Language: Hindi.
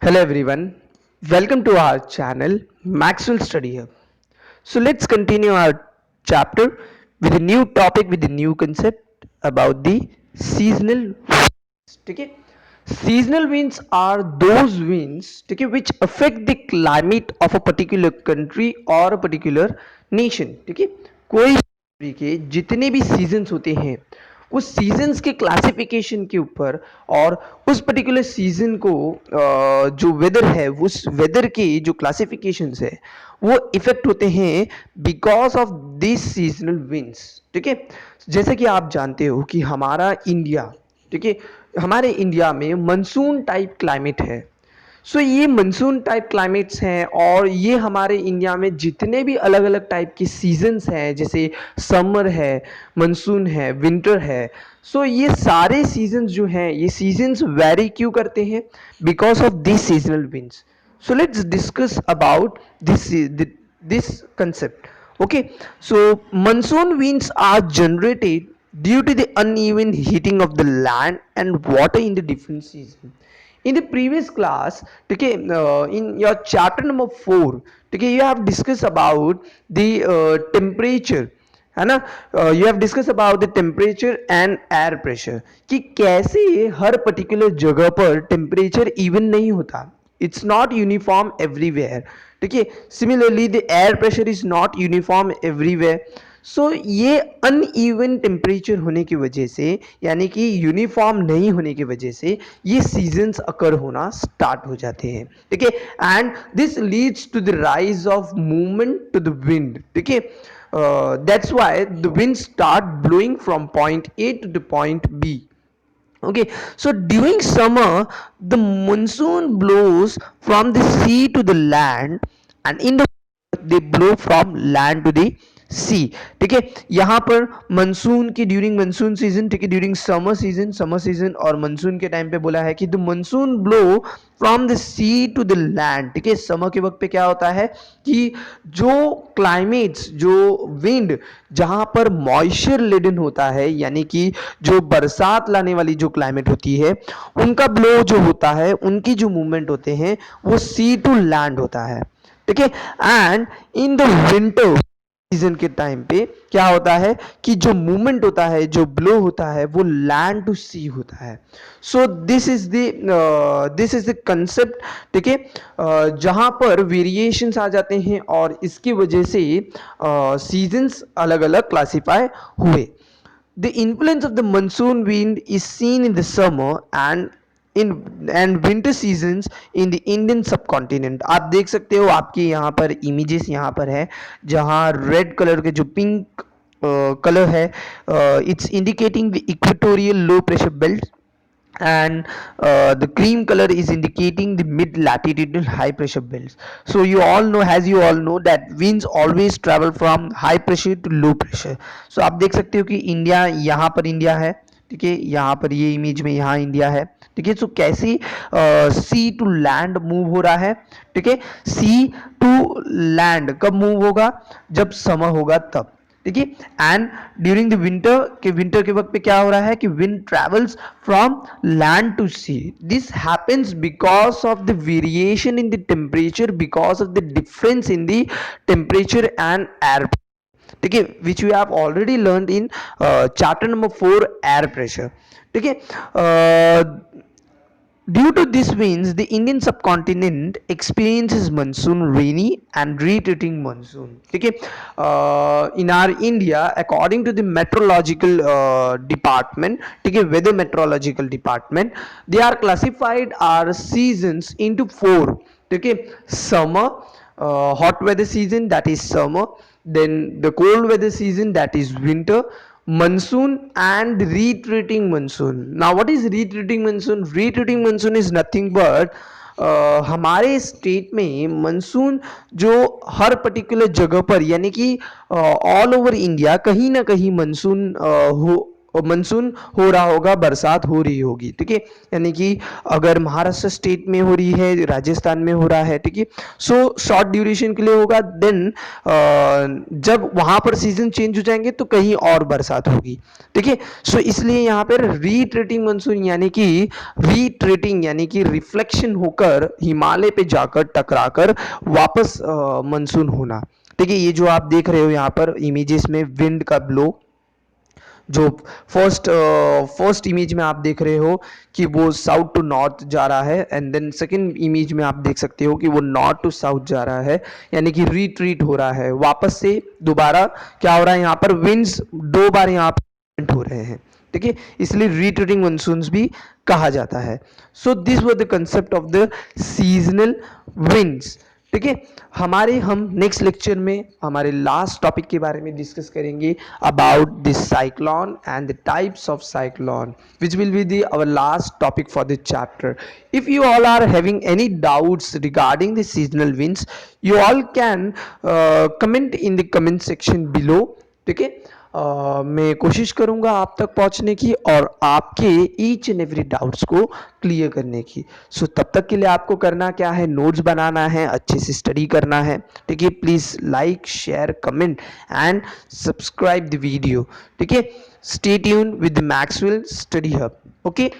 Hello everyone, welcome to our channel Maxwell Study Hub. So let's continue our chapter with a new topic with a new concept about the seasonal winds. ठीक है, seasonal winds are those winds ठीक है which affect the climate of a particular country or a particular nation. ठीक है, कोई country के जितने भी सीजन्स होते हैं उस सीजन्स के क्लासिफिकेशन के ऊपर और उस पर्टिकुलर सीजन को जो वेदर है उस वेदर के जो क्लासिफिकेशंस है वो इफेक्ट होते हैं because of this seasonal winds. ठीक है, जैसे कि आप जानते हो कि हमारा इंडिया ठीक है हमारे इंडिया में मानसून टाइप क्लाइमेट है. सो ये मानसून टाइप क्लाइमेट्स हैं और ये हमारे इंडिया में जितने भी अलग अलग टाइप के सीजन्स हैं जैसे समर है, मानसून है, विंटर है. सो ये सारे सीजन्स जो हैं ये सीजन्स वेरी क्यों करते हैं because of this seasonal winds. So let's discuss about this concept. Okay, so monsoon winds are generated due to the uneven heating of the land and water in the different seasons. In the previous class, okay, in your chapter number 4, okay, you have discussed about the temperature है ना. You have discuss about the temperature and air pressure कि कैसे हर पर्टिकुलर जगह पर टेम्परेचर इवन नहीं होता. It's not uniform everywhere. ठीक है, similarly the air pressure is not uniform everywhere. So ये अनइवन टेम्परेचर होने की वजह से यानी कि यूनिफॉर्म नहीं होने की वजह से ये सीजन्स अकर होना स्टार्ट हो जाते हैं. ठीक है, and this leads to the rise of movement to the wind. ठीक है, that's why the winds start blowing from point A to the point B. Okay, so during summer the monsoon blows from the sea to the land and in the they blow from land to the सी. ठीक है, यहाँ पर मानसून की ड्यूरिंग मानसून सीजन ठीक है ड्यूरिंग समर सीजन और मानसून के टाइम पे बोला है कि the monsoon blow from the sea to the land. ठीक है, समर के वक्त पे क्या होता है कि जो क्लाइमेट्स जो विंड जहाँ पर मॉइस्चर लेडन होता है यानी कि जो बरसात लाने वाली जो क्लाइमेट होती है उनका ब्लो जो होता है उनकी जो मूवमेंट होते हैं वो सी टू लैंड होता है. ठीक है, and in the winter season के टाइम पे क्या होता है कि जो मूवमेंट होता है जो ब्लो होता है वो लैंड टू सी होता है. So this is the concept. ठीक है, जहां पर वेरिएशंस आ जाते हैं और इसकी वजह से सीजन्स अलग अलग क्लासिफाई हुए. The influence of the monsoon wind is seen in the summer and winter seasons in the Indian subcontinent. आप देख सकते हो आपके यहाँ पर इमेजेस यहाँ पर है जहाँ रेड कलर के जो पिंक कलर है it's indicating the equatorial low pressure belt and the cream color is indicating the mid latitudinal high pressure belts. So you all know, as you all know, that winds always travel from high pressure to low pressure. So आप देख सकते हो कि इंडिया यहाँ पर इंडिया है. ठीक है, यहाँ पर ये इमेज में यहाँ इंडिया है. ठीक है, सो कैसे सी टू लैंड मूव हो रहा है. ठीक है, सी टू लैंड कब मूव होगा जब समर होगा तब. ठीक है, एंड ड्यूरिंग द विंटर के वक्त पे क्या हो रहा है कि wind travels from land to sea. This happens because of the variation in the temperature because of the difference in the temperature and air. ठीक है, which we have already learn in chapter number 4 air pressure. ठीक है, due to these winds, the Indian subcontinent experiences monsoon rainy and retreating monsoon. Okay, in our India, according to the meteorological department, okay, weather meteorological department, they are classified our seasons into 4. Okay, summer, hot weather season, that is summer. Then the cold weather season, that is winter. Monsoon and retreating monsoon. Now what is retreating monsoon? Retreating monsoon is nothing but हमारे स्टेट में मानसून जो हर पर्टिकुलर जगह पर यानी कि ऑल ओवर इंडिया कहीं ना कहीं मानसून और मानसून हो रहा होगा, बरसात हो रही होगी, ठीक है। यानी कि अगर महाराष्ट्र स्टेट में हो रही है, राजस्थान में हो रहा है, ठीक है, सो शॉर्ट ड्यूरेशन के लिए होगा। देन जब वहां पर सीजन चेंज हो जाएंगे तो कहीं और बरसात होगी, ठीक है। सो इसलिए यहाँ पर रीट्रेटिंग मानसून यानी कि रीट्रेटिंग यानी कि रिफ्लेक्शन होकर हिमालय पे जाकर टकराकर वापस मानसून होना, ठीक है। ये जो आप देख रहे हो यहाँ पर इमेजेस में विंड का ब्लो, जो फर्स्ट इमेज में आप देख रहे हो कि वो साउथ टू नॉर्थ जा रहा है, एंड देन सेकंड इमेज में आप देख सकते हो कि वो नॉर्थ टू साउथ जा रहा है, यानी कि रिट्रीट हो रहा है, वापस से दोबारा क्या हो रहा है, यहाँ पर विंड्स दो बार यहाँ पर हो रहे हैं, ठीक है। इसलिए रिट्रीटिंग मानसून्स भी कहा जाता है। So this was the concept of the seasonal winds, ठीक है। हम नेक्स्ट लेक्चर में हमारे लास्ट टॉपिक के बारे में डिस्कस करेंगे about this cyclone and the types of cyclone, which will be the our last topic for this chapter. If you all are having any doubts regarding the seasonal winds, you all can comment in the comment section below, ठीक है। मैं कोशिश करूंगा आप तक पहुंचने की और आपके ईच एंड एवरी डाउट्स को क्लियर करने की। सो तब तक के लिए आपको करना क्या है, नोट्स बनाना है, अच्छे से स्टडी करना है, ठीक है। Please like, share, comment and subscribe the video, ठीक है। Stay tune with Maxwell study hub, okay.